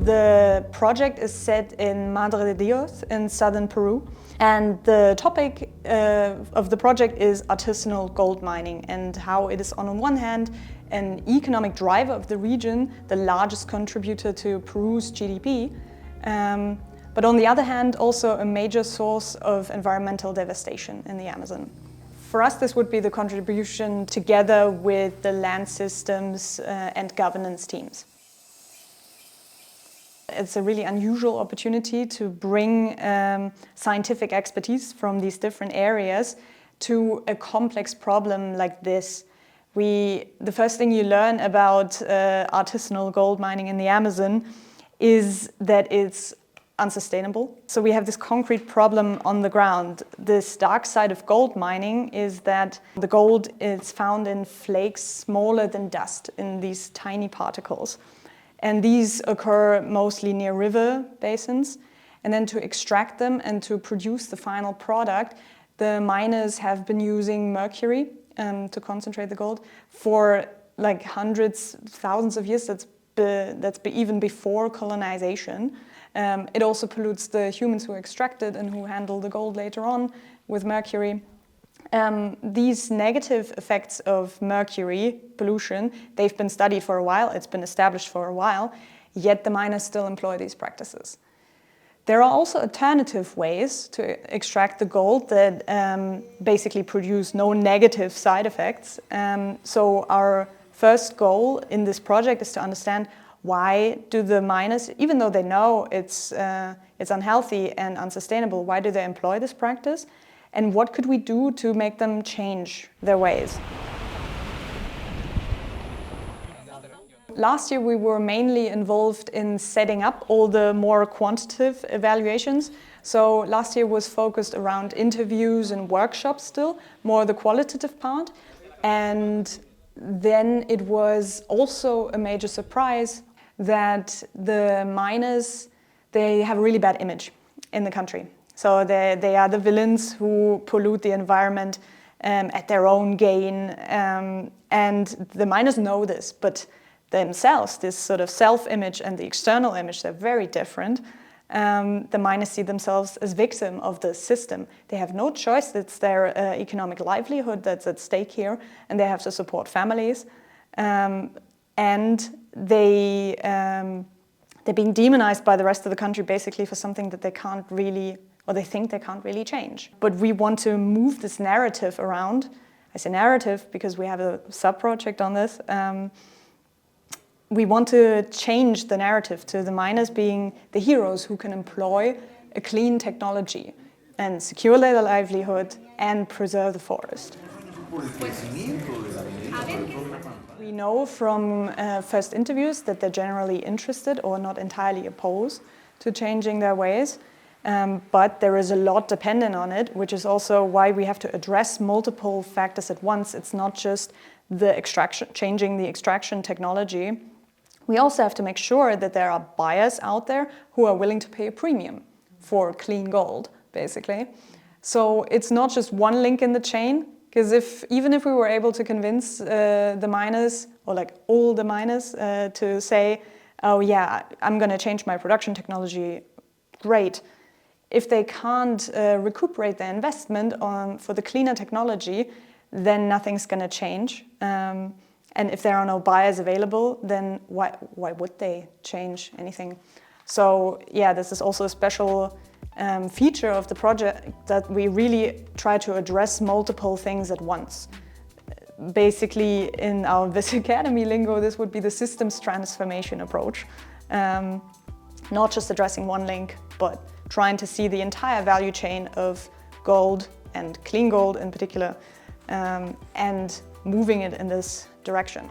The project is set in Madre de Dios in southern Peru. And the topic of the project is artisanal gold mining and how it is on one hand an economic driver of the region, the largest contributor to Peru's GDP, but on the other hand also a major source of environmental devastation in the Amazon. For us this would be the contribution together with the land systems and governance teams. It's a really unusual opportunity to bring scientific expertise from these different areas to a complex problem like this. The first thing you learn about artisanal gold mining in the Amazon is that it's unsustainable. So we have this concrete problem on the ground. This dark side of gold mining is that the gold is found in flakes smaller than dust, in these tiny particles. And these occur mostly near river basins. And then to extract them and to produce the final product, the miners have been using mercury to concentrate the gold for like hundreds, thousands of years. That's even before colonization. It also pollutes the humans who extract it and who handle the gold later on with mercury. These negative effects of mercury pollution, they've been studied for a while, it's been established for a while, yet the miners still employ these practices. There are also alternative ways to extract the gold that basically produce no negative side effects. So our first goal in this project is to understand why do the miners, even though they know it's unhealthy and unsustainable, why do they employ this practice? And what could we do to make them change their ways? Last year we were mainly involved in setting up all the more quantitative evaluations. So last year was focused around interviews and workshops still, more the qualitative part. And then it was also a major surprise that the miners, they have a really bad image in the country. So they are the villains who pollute the environment at their own gain. And the miners know this, but themselves, this sort of self-image and the external image, they're very different. The miners see themselves as victim of the system. They have no choice. It's their economic livelihood that's at stake here, and they have to support families. And they're being demonized by the rest of the country basically for something that they can't really, or they think they can't really change. But we want to move this narrative around. I say narrative because we have a sub-project on this. We want to change the narrative to the miners being the heroes who can employ a clean technology and secure their livelihood and preserve the forest. We know from first interviews that they're generally interested or not entirely opposed to changing their ways. But there is a lot dependent on it, which is also why we have to address multiple factors at once. It's not just the extraction, changing the extraction technology. We also have to make sure that there are buyers out there who are willing to pay a premium for clean gold, basically. So it's not just one link in the chain, because even if we were able to convince the miners, or like all the miners, to say, oh yeah, I'm going to change my production technology, great. If they can't recuperate their investment for the cleaner technology, then nothing's going to change. And if there are no buyers available, then why would they change anything? So yeah, this is also a special feature of the project, that we really try to address multiple things at once. Basically, in our Wyss Academy lingo, this would be the systems transformation approach. Not just addressing one link, but trying to see the entire value chain of gold and clean gold in particular, and moving it in this direction.